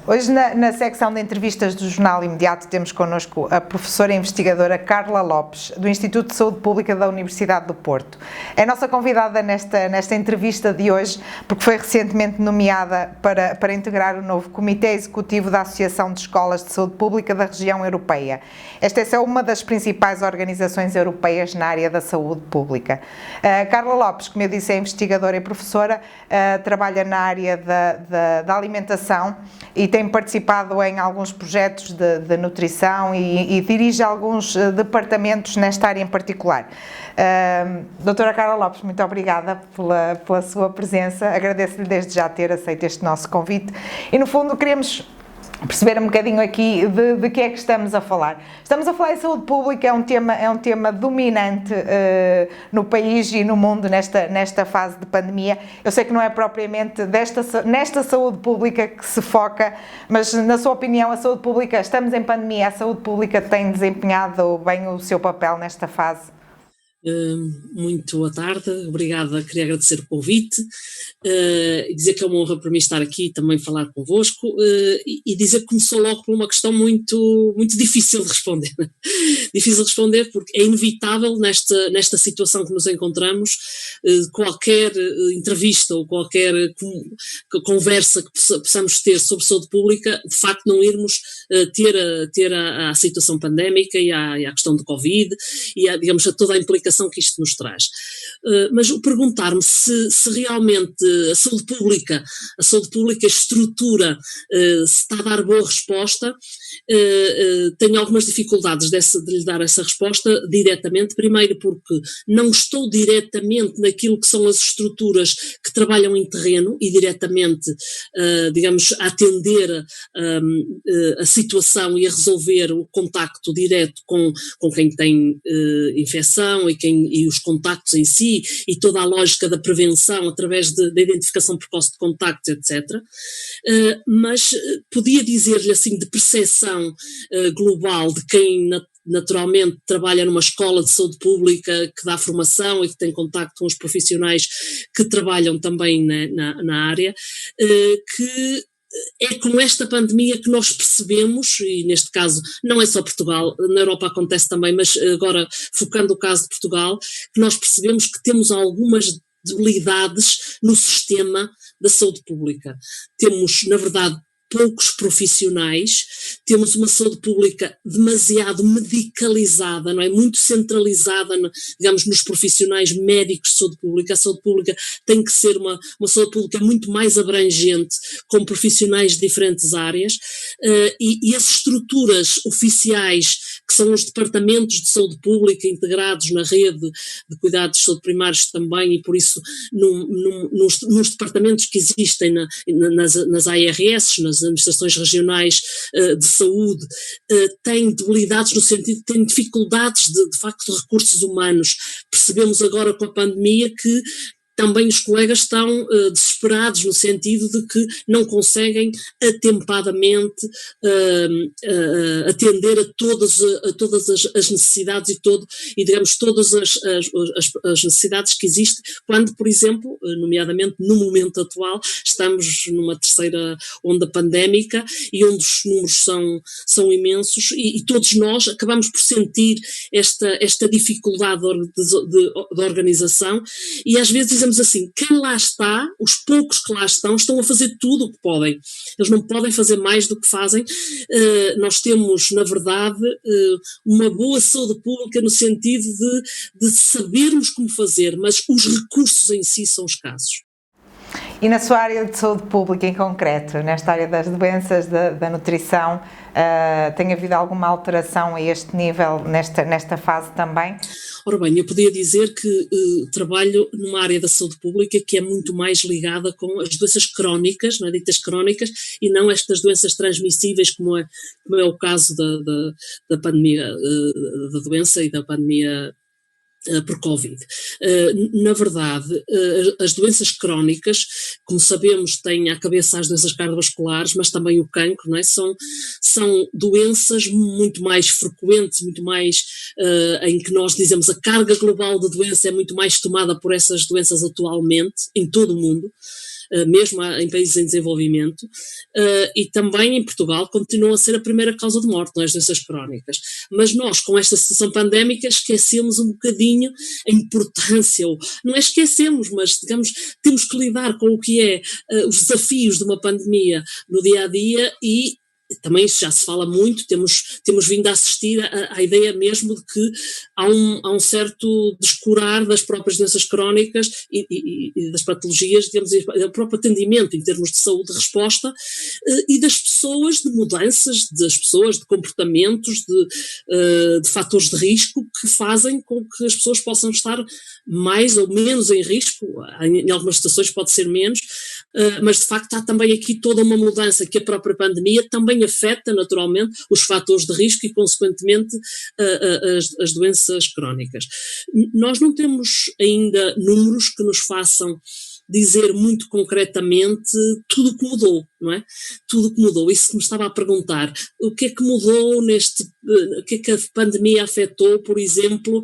Hoje na secção de entrevistas do Jornal Imediato temos connosco a professora e investigadora Carla Lopes, do Instituto de Saúde Pública da Universidade do Porto. É a nossa convidada nesta entrevista de hoje porque foi recentemente nomeada para integrar o novo Comitê Executivo da Associação de Escolas de Saúde Pública da Região Europeia. Esta é uma das principais organizações europeias na área da saúde pública. Carla Lopes, como eu disse, é investigadora e professora, trabalha na área da alimentação e tem participado em alguns projetos de nutrição e dirige alguns departamentos nesta área em particular. Doutora Carla Lopes, muito obrigada pela sua presença, agradeço-lhe desde já ter aceito este nosso convite e, no fundo, queremos perceber um bocadinho aqui de que é que estamos a falar. Estamos a falar de saúde pública, é um tema dominante no país e no mundo nesta fase de pandemia. Eu sei que não é propriamente nesta saúde pública que se foca, mas na sua opinião, a saúde pública, estamos em pandemia, a saúde pública tem desempenhado bem o seu papel nesta fase? Muito boa tarde, obrigada, queria agradecer o convite e dizer que é uma honra para mim estar aqui e também falar convosco e dizer que começou logo por uma questão muito, muito difícil de responder. Difícil de responder porque é inevitável nesta situação que nos encontramos, qualquer entrevista ou qualquer conversa que possamos ter sobre saúde pública, de facto não irmos ter a situação pandémica e à questão do Covid e digamos, a toda a implicação que isto nos traz. Mas o perguntar-me se realmente a saúde pública, a estrutura, se está a dar boa resposta, tenho algumas dificuldades de lhe dar essa resposta diretamente, primeiro porque não estou diretamente naquilo que são as estruturas que trabalham em terreno e diretamente, digamos, a atender a situação e a resolver o contacto direto com quem tem infecção e os contactos em si e toda a lógica da prevenção através da identificação precoce de contactos, etc. Mas podia dizer-lhe assim de percepção global de quem naturalmente trabalha numa escola de saúde pública que dá formação e que tem contacto com os profissionais que trabalham também na área, que é com esta pandemia que nós percebemos, e neste caso não é só Portugal, na Europa acontece também, mas agora focando o caso de Portugal, que nós percebemos que temos algumas debilidades no sistema da saúde pública. Temos, na verdade, poucos profissionais, temos uma saúde pública demasiado medicalizada, não é? Muito centralizada, digamos, nos profissionais médicos de saúde pública. A saúde pública tem que ser uma saúde pública muito mais abrangente, com profissionais de diferentes áreas, e as estruturas oficiais, que são os departamentos de saúde pública integrados na rede de cuidados de saúde primários também, e por isso nos departamentos que existem nas ARS, nas administrações regionais de saúde, têm debilidades no sentido de têm dificuldades de facto de recursos humanos. Percebemos agora com a pandemia que também os colegas estão desesperados no sentido de que não conseguem atempadamente atender a todas as necessidades e digamos todas as necessidades que existem quando, por exemplo, nomeadamente no momento atual, estamos numa terceira onda pandémica e onde os números são imensos e todos nós acabamos por sentir esta dificuldade de organização e às vezes dizemos assim, quem lá está, os poucos que lá estão a fazer tudo o que podem. Eles não podem fazer mais do que fazem. Nós temos, na verdade, uma boa saúde pública no sentido de sabermos como fazer, mas os recursos em si são escassos. E na sua área de saúde pública em concreto, nesta área das doenças da nutrição, tem havido alguma alteração a este nível, nesta fase também? Ora bem, eu podia dizer que trabalho numa área da saúde pública que é muito mais ligada com as doenças crónicas, não é, ditas crónicas, e não estas doenças transmissíveis como é o caso da pandemia, da doença e da pandemia por Covid. Na verdade, as doenças crónicas, como sabemos, têm à cabeça as doenças cardiovasculares, mas também o cancro, não é? São doenças muito mais frequentes, muito mais em que nós dizemos a carga global de doença é muito mais tomada por essas doenças atualmente, em todo o mundo. mesmo em países em desenvolvimento, e também em Portugal continua a ser a primeira causa de morte, não é, as doenças crónicas. Mas nós, com esta situação pandémica, esquecemos um bocadinho a importância, ou não é esquecemos, mas digamos, temos que lidar com o que é os desafios de uma pandemia no dia-a-dia e também já se fala muito, temos vindo a assistir à ideia mesmo de que há um certo descurar das próprias doenças crónicas e das patologias, digamos, o próprio atendimento em termos de saúde de resposta e das pessoas, de mudanças, das pessoas, de comportamentos, de fatores de risco que fazem com que as pessoas possam estar mais ou menos em risco, em algumas situações pode ser menos, mas de facto há também aqui toda uma mudança que a própria pandemia também afeta naturalmente os fatores de risco e consequentemente as doenças crónicas. Nós não temos ainda números que nos façam dizer muito concretamente tudo o que mudou, não é? Tudo o que mudou, isso que me estava a perguntar, o que é que mudou o que é que a pandemia afetou, por exemplo,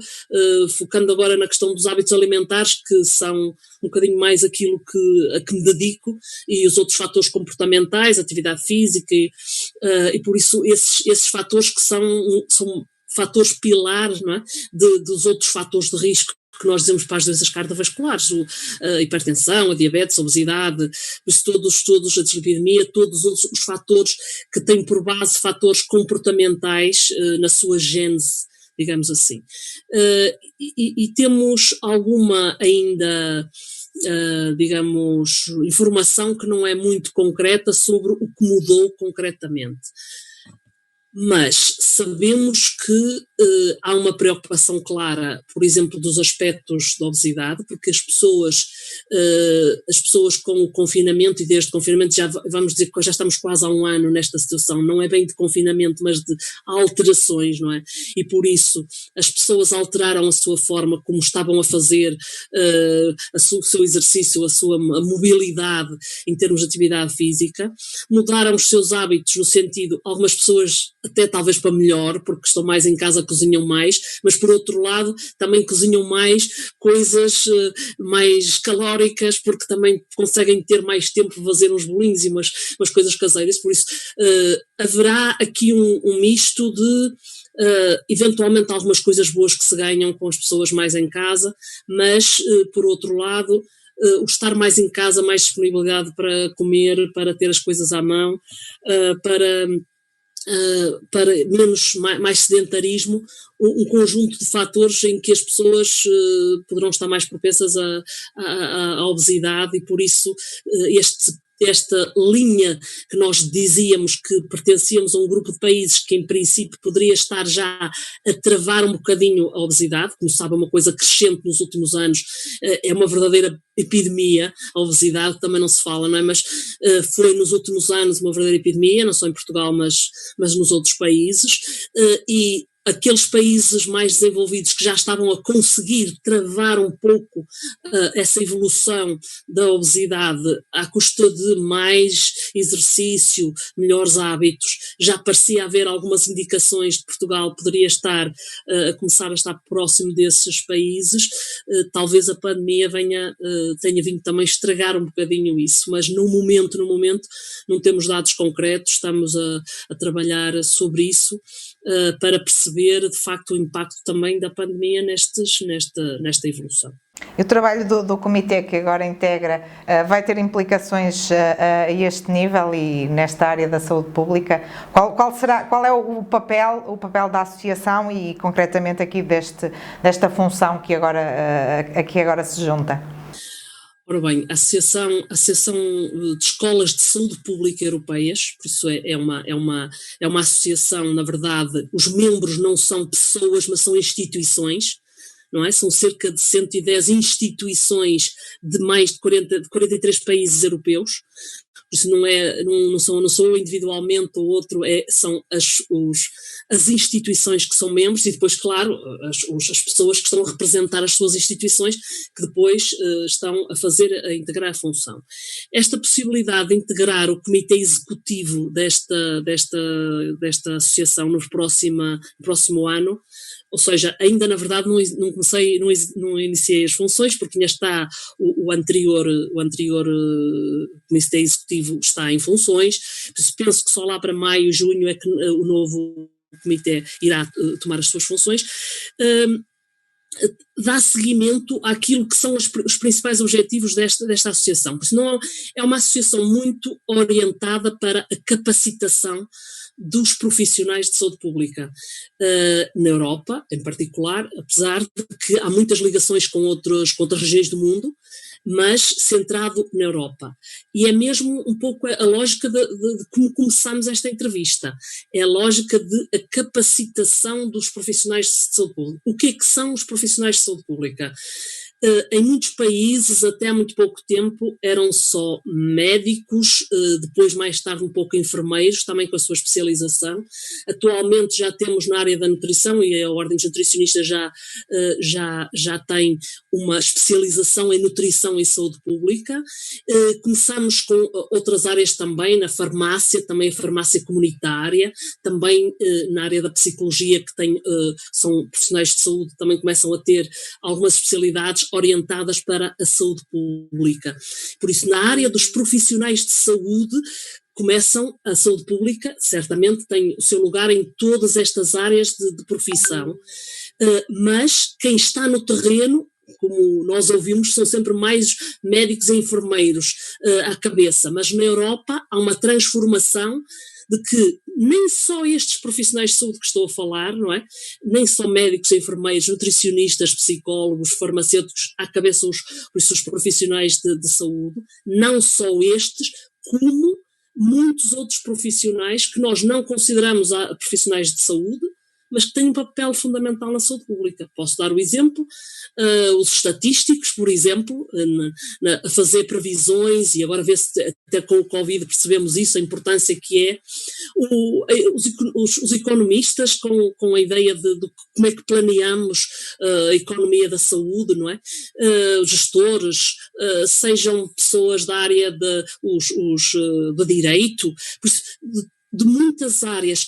focando agora na questão dos hábitos alimentares, que são um bocadinho mais aquilo a que me dedico, e os outros fatores comportamentais, atividade física, e por isso esses fatores que são fatores pilares, não é? Dos outros fatores de risco que nós dizemos para as doenças cardiovasculares, a hipertensão, a diabetes, a obesidade, isso todos os estudos, a dislipidemia, todos os fatores que têm por base fatores comportamentais na sua gênese, digamos assim. E temos alguma ainda, digamos, informação que não é muito concreta sobre o que mudou concretamente. Mas sabemos que há uma preocupação clara, por exemplo, dos aspectos da obesidade, porque as pessoas com o confinamento, e desde o confinamento vamos dizer que já estamos quase há um ano nesta situação, não é bem de confinamento, mas de alterações, não é? E por isso as pessoas alteraram a sua forma como estavam a fazer o seu exercício, a mobilidade em termos de atividade física, mudaram os seus hábitos no sentido, algumas pessoas até talvez para melhor, porque estão mais em casa, cozinham mais, mas por outro lado também cozinham mais coisas mais calóricas, porque também conseguem ter mais tempo para fazer uns bolinhos e umas coisas caseiras, por isso haverá aqui um misto de eventualmente algumas coisas boas que se ganham com as pessoas mais em casa, mas por outro lado o estar mais em casa, mais disponibilidade para comer, para ter as coisas à mão, para mais sedentarismo, um conjunto de fatores em que as pessoas poderão estar mais propensas à obesidade e por isso esta linha que nós dizíamos que pertencíamos a um grupo de países que em princípio poderia estar já a travar um bocadinho a obesidade, como sabe é uma coisa crescente nos últimos anos, é uma verdadeira epidemia, a obesidade também não se fala, não é? Mas foi nos últimos anos uma verdadeira epidemia, não só em Portugal mas nos outros países, e aqueles países mais desenvolvidos que já estavam a conseguir travar um pouco essa evolução da obesidade à custa de mais exercício, melhores hábitos, já parecia haver algumas indicações de Portugal poderia estar a começar a estar próximo desses países, talvez a pandemia tenha vindo também estragar um bocadinho isso, mas no momento não temos dados concretos, estamos a trabalhar sobre isso para perceber de facto o impacto também da pandemia nesta evolução. E o trabalho do comitê que agora integra vai ter implicações a este nível e nesta área da saúde pública? Qual é o papel da associação e concretamente aqui desta função que agora se junta? Ora bem, a Associação de Escolas de Saúde Pública Europeias, por isso é uma associação, na verdade, os membros não são pessoas, mas são instituições, não é? São cerca de 110 instituições de mais de 43 países europeus, por isso não sou eu individualmente ou outro, são as instituições que são membros e depois, claro, as pessoas que estão a representar as suas instituições que depois estão a integrar a função. Esta possibilidade de integrar o comitê executivo desta associação no próximo ano ou seja, ainda na verdade não iniciei as funções, porque ainda está o anterior Comitê Executivo está em funções, penso que só lá para maio, junho é que o novo Comitê irá tomar as suas funções. Dá seguimento àquilo que são os principais objetivos desta associação. Porque senão é uma associação muito orientada para a capacitação dos profissionais de saúde pública na Europa, em particular, apesar de que há muitas ligações com outras regiões do mundo, mas centrado na Europa. E é mesmo um pouco a lógica de como começamos esta entrevista. É a lógica de a capacitação dos profissionais de saúde pública. O que é que são os profissionais de saúde pública? Em muitos países, até há muito pouco tempo, eram só médicos, depois mais tarde um pouco enfermeiros, também com a sua especialização. Atualmente já temos na área da nutrição, e a Ordem dos Nutricionistas já tem uma especialização em nutrição e saúde pública. Começamos com outras áreas também, na farmácia, também a farmácia comunitária, também na área da psicologia, que são profissionais de saúde, também começam a ter algumas especialidades orientadas para a saúde pública. Por isso, na área dos profissionais de saúde, começam a saúde pública, certamente tem o seu lugar em todas estas áreas de profissão, mas quem está no terreno, como nós ouvimos, são sempre mais médicos e enfermeiros à cabeça, mas na Europa há uma transformação de que nem só estes profissionais de saúde que estou a falar, não é? Nem só médicos, enfermeiros, nutricionistas, psicólogos, farmacêuticos, à cabeça os profissionais de saúde, não só estes, como muitos outros profissionais que nós não consideramos profissionais de saúde, mas que têm um papel fundamental na saúde pública. Posso dar o exemplo, os estatísticos, por exemplo, a fazer previsões, e agora vê-se até com o Covid percebemos isso, a importância que é, os economistas com a ideia de como é que planeamos a economia da saúde, não é? Os gestores, sejam pessoas da área de direito, por isso, de muitas áreas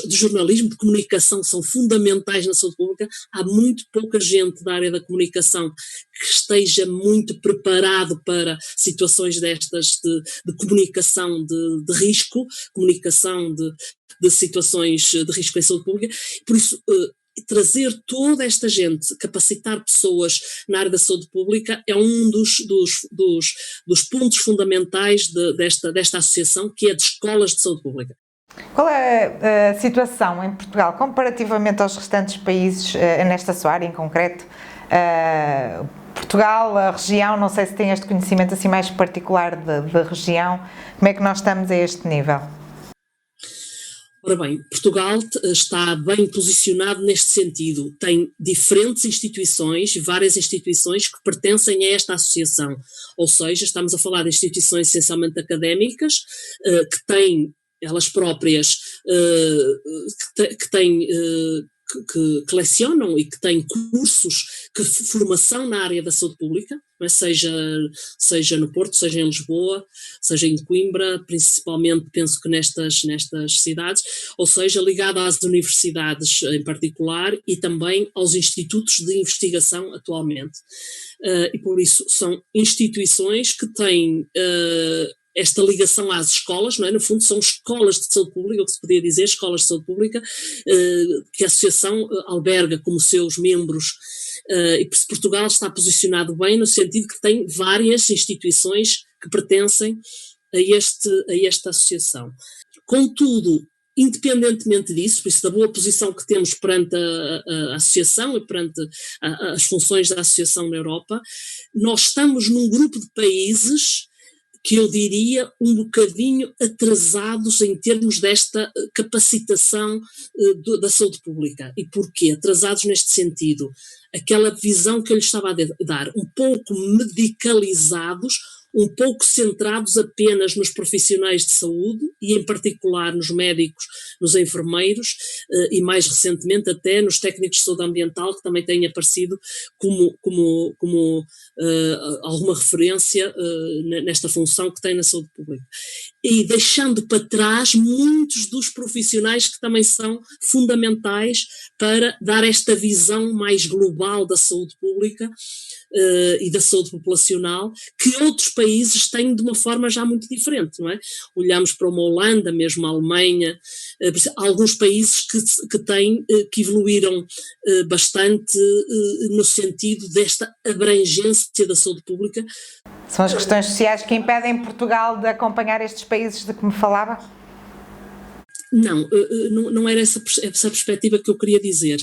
de jornalismo, de comunicação, são fundamentais na saúde pública, há muito pouca gente da área da comunicação que esteja muito preparado para situações destas de comunicação de risco, comunicação de situações de risco em saúde pública. Por isso, trazer toda esta gente, capacitar pessoas na área da saúde pública é um dos pontos fundamentais desta associação, que é de escolas de saúde pública. Qual é a situação em Portugal comparativamente aos restantes países nesta sua área em concreto? Portugal, a região, não sei se tem este conhecimento assim mais particular da região, como é que nós estamos a este nível? Ora bem, Portugal está bem posicionado neste sentido, tem diferentes instituições, várias instituições que pertencem a esta associação, ou seja, estamos a falar de instituições essencialmente académicas, que têm elas próprias, que lecionam e que têm cursos de formação na área da saúde pública, não é? seja no Porto, seja em Lisboa, seja em Coimbra, principalmente penso que nestas cidades, ou seja, ligada às universidades em particular e também aos institutos de investigação atualmente. E por isso são instituições que têm esta ligação às escolas, não é? No fundo são escolas de saúde pública, o que se podia dizer, escolas de saúde pública, que a associação alberga como seus membros, e Portugal está posicionado bem no sentido que tem várias instituições que pertencem a esta associação. Contudo, independentemente disso, por isso da boa posição que temos perante a associação e perante as funções da associação na Europa, nós estamos num grupo de países que eu diria um bocadinho atrasados em termos desta capacitação da saúde pública. E porquê? Atrasados neste sentido. Aquela visão que eu lhe estava a dar, um pouco medicalizados, um pouco centrados apenas nos profissionais de saúde e em particular nos médicos, nos enfermeiros e mais recentemente até nos técnicos de saúde ambiental, que também têm aparecido como alguma referência nesta função que tem na saúde pública. e deixando para trás muitos dos profissionais que também são fundamentais para dar esta visão mais global da saúde pública e da saúde populacional, que outros países têm de uma forma já muito diferente, não é? Olhamos para uma Holanda, mesmo a Alemanha, alguns países que evoluíram bastante no sentido desta abrangência da saúde pública. São as questões sociais que impedem Portugal de acompanhar estes países de que me falava? Não era essa perspectiva que eu queria dizer.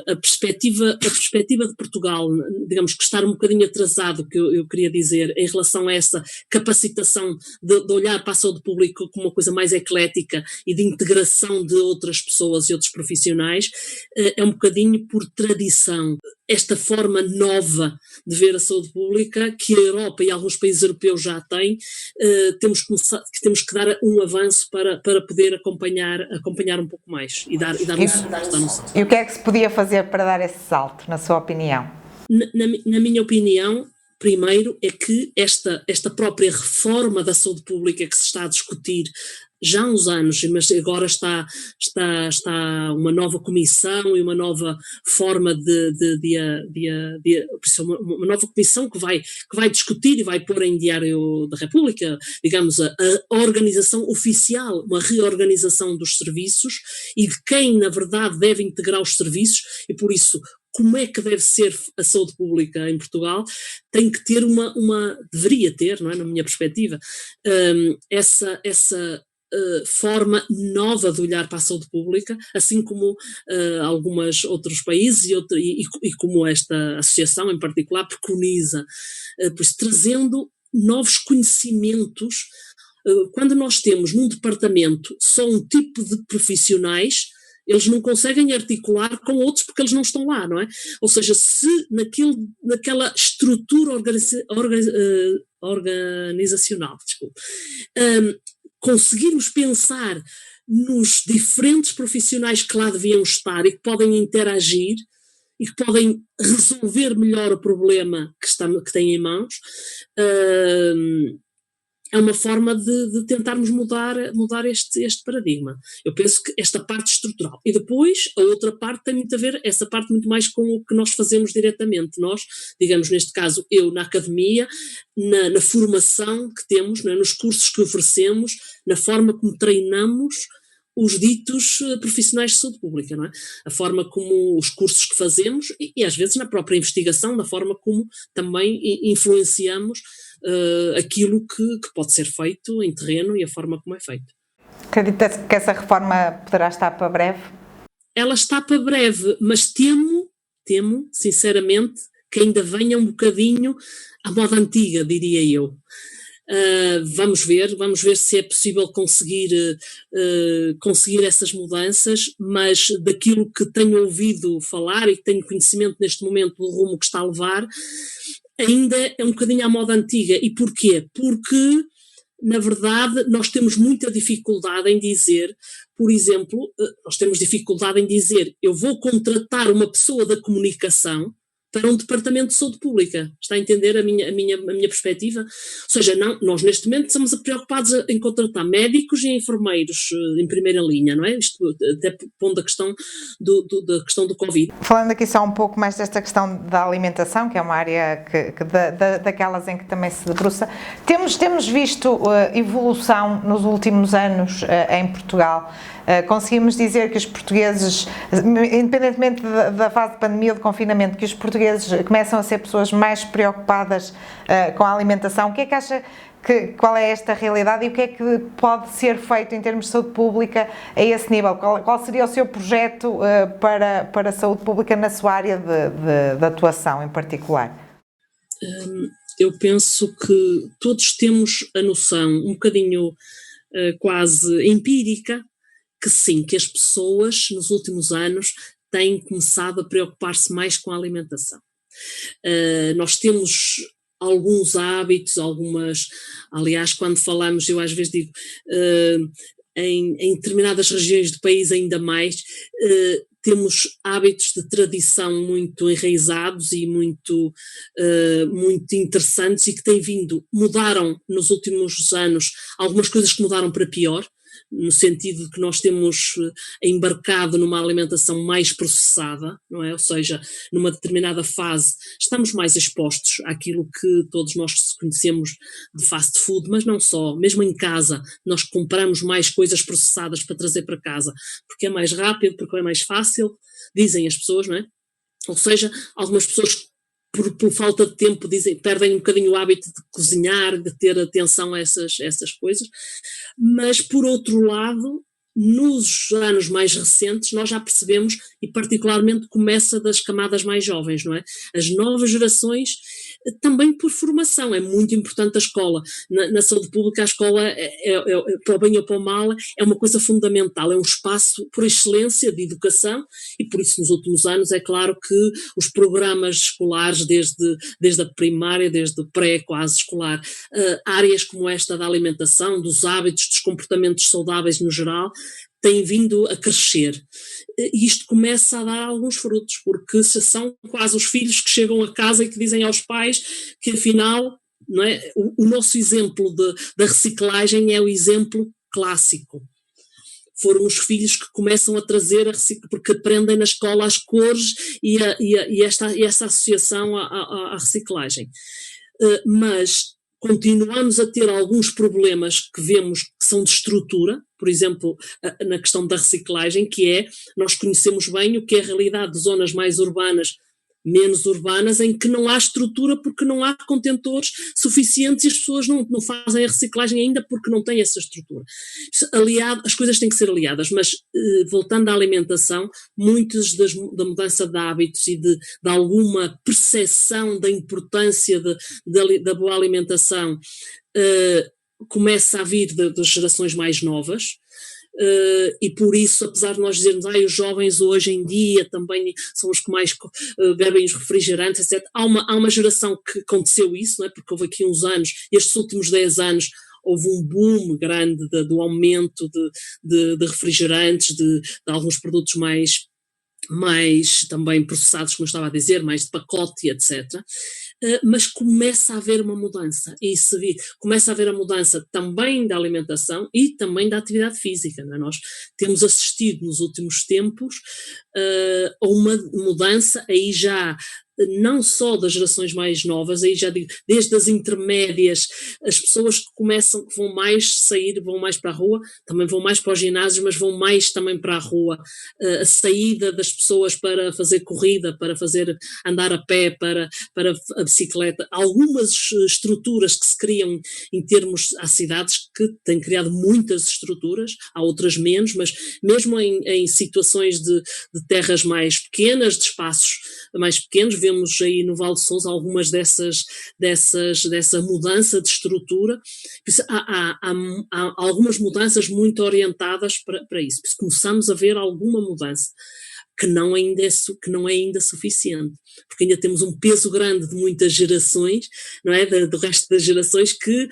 A perspectiva de Portugal, digamos que estar um bocadinho atrasado, que eu queria dizer, em relação a essa capacitação de olhar para a saúde pública como uma coisa mais eclética e de integração de outras pessoas e outros profissionais, é um bocadinho por tradição. Esta forma nova de ver a saúde pública, que a Europa e alguns países europeus já têm, temos que dar um avanço para poder acompanhar um pouco mais e dar um salto. E o que é que se podia fazer para dar esse salto, na sua opinião? Na minha opinião, primeiro é que esta própria reforma da saúde pública que se está a discutir já há uns anos, mas agora está uma nova comissão e uma nova forma uma nova comissão que vai discutir e vai pôr em Diário da República, digamos, a organização oficial, uma reorganização dos serviços e de quem, na verdade, deve integrar os serviços, e por isso como é que deve ser a saúde pública em Portugal, tem que ter deveria ter, não é, na minha perspectiva, essa forma nova de olhar para a saúde pública, assim como alguns outros países e como esta associação em particular preconiza, pois trazendo novos conhecimentos. Quando nós temos num departamento só um tipo de profissionais, eles não conseguem articular com outros porque eles não estão lá, não é? Ou seja, se naquela estrutura organizacional, conseguirmos pensar nos diferentes profissionais que lá deviam estar e que podem interagir e que podem resolver melhor o problema que têm em mãos, é uma forma de tentarmos mudar este paradigma. Eu penso que esta parte estrutural. E depois, a outra parte tem muito a ver, essa parte muito mais com o que nós fazemos diretamente. Nós, digamos, neste caso, eu na academia, na formação que temos, né, nos cursos que oferecemos, na forma como treinamos os ditos profissionais de saúde pública, não é? A forma como os cursos que fazemos e às vezes na própria investigação, da forma como também influenciamos aquilo que pode ser feito em terreno e a forma como é feito. Acredita que essa reforma poderá estar para breve? Ela está para breve, mas temo, sinceramente, que ainda venha um bocadinho à moda antiga, diria eu. Vamos ver se é possível conseguir essas mudanças, mas daquilo que tenho ouvido falar e que tenho conhecimento neste momento do rumo que está a levar, ainda é um bocadinho à moda antiga. E porquê? Porque, na verdade, nós temos muita dificuldade em dizer, por exemplo, eu vou contratar uma pessoa da comunicação para um departamento de saúde pública. Está a entender a minha perspectiva? Ou seja, nós neste momento estamos preocupados em contratar médicos e enfermeiros em primeira linha, não é? Isto até pondo a questão da questão do Covid. Falando aqui só um pouco mais desta questão da alimentação, que é uma área daquelas em que também se debruça, temos visto evolução nos últimos anos em Portugal. Conseguimos dizer que os portugueses, independentemente da fase de pandemia ou de confinamento, que os portugueses começam a ser pessoas mais preocupadas com a alimentação. O que é que acha qual é esta realidade e o que é que pode ser feito em termos de saúde pública a esse nível? Qual seria o seu projeto para a saúde pública na sua área de atuação em particular? Eu penso que todos temos a noção um bocadinho quase empírica que sim, que as pessoas nos últimos anos têm começado a preocupar-se mais com a alimentação. Nós temos alguns hábitos, aliás, quando falamos, eu às vezes digo, em determinadas regiões do país ainda mais, temos hábitos de tradição muito enraizados e muito interessantes e que mudaram nos últimos anos, algumas coisas que mudaram para pior, no sentido de que nós temos embarcado numa alimentação mais processada, não é? Ou seja, numa determinada fase estamos mais expostos àquilo que todos nós conhecemos de fast food, mas não só, mesmo em casa nós compramos mais coisas processadas para trazer para casa, porque é mais rápido, porque é mais fácil, dizem as pessoas, não é? Ou seja, algumas pessoas por falta de tempo perdem um bocadinho o hábito de cozinhar, de ter atenção a essas coisas, mas por outro lado, nos anos mais recentes nós já percebemos, e particularmente começa das camadas mais jovens, não é? As novas gerações, também por formação, é muito importante a escola. Na saúde pública a escola, para o bem ou para o mal, é uma coisa fundamental, é um espaço por excelência de educação e por isso nos últimos anos é claro que os programas escolares, desde a primária, desde o pré quase escolar, áreas como esta da alimentação, dos hábitos, dos comportamentos saudáveis no geral, têm vindo a crescer. E isto começa a dar alguns frutos, porque são quase os filhos que chegam a casa e que dizem aos pais que afinal, não é, o nosso exemplo da reciclagem é o exemplo clássico. Foram os filhos que começam a trazer porque aprendem na escola as cores e essa associação à reciclagem. Mas continuamos a ter alguns problemas que vemos que são de estrutura, por exemplo, na questão da reciclagem, que é, nós conhecemos bem o que é a realidade de zonas mais urbanas, menos urbanas, em que não há estrutura porque não há contentores suficientes e as pessoas não fazem a reciclagem ainda porque não têm essa estrutura. As coisas têm que ser aliadas, mas voltando à alimentação, muitos da mudança de hábitos e de alguma percepção da importância da boa alimentação começa a vir das gerações mais novas. E por isso, apesar de nós dizermos os jovens hoje em dia também são os que mais bebem os refrigerantes, etc., há uma geração que aconteceu isso, não é? Porque houve aqui uns anos, estes últimos 10 anos, houve um boom grande do aumento de refrigerantes, de alguns produtos mais também processados, como eu estava a dizer, mais de pacote, etc. Mas começa a haver uma mudança, e começa a haver a mudança também da alimentação e também da atividade física, não é? Nós temos assistido nos últimos tempos a uma mudança aí já não só das gerações mais novas, aí já digo, desde as intermédias, as pessoas que vão mais sair, vão mais para a rua, também vão mais para os ginásios, mas vão mais também para a rua, a saída das pessoas para fazer corrida, para fazer andar a pé, para a bicicleta, algumas estruturas que se criam em termos, há cidades que têm criado muitas estruturas, há outras menos, mas mesmo em situações de terras mais pequenas, de espaços mais pequenos, vemos aí no Val de Sousa algumas dessa mudança de estrutura. Há algumas mudanças muito orientadas para isso. Começamos a ver alguma mudança que não é ainda suficiente, porque ainda temos um peso grande de muitas gerações, não é? Do resto das gerações que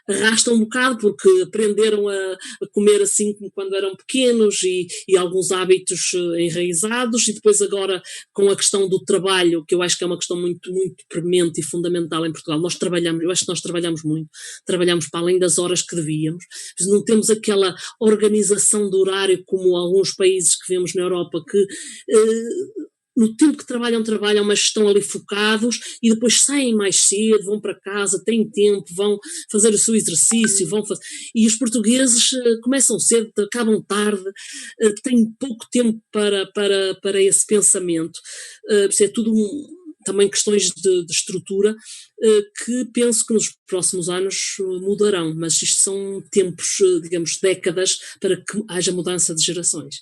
arrastam um bocado porque aprenderam a comer assim como quando eram pequenos e alguns hábitos enraizados, e depois agora com a questão do trabalho, que eu acho que é uma questão muito, muito premente e fundamental em Portugal. Eu acho que nós trabalhamos muito, trabalhamos para além das horas que devíamos, não temos aquela organização do horário como alguns países que vemos na Europa, que no tempo que trabalham, mas estão ali focados e depois saem mais cedo, vão para casa, têm tempo, vão fazer o seu exercício, e os portugueses começam cedo, acabam tarde, têm pouco tempo para esse pensamento. É tudo também questões de estrutura que penso que nos próximos anos mudarão, mas isto são tempos, digamos, décadas para que haja mudança de gerações.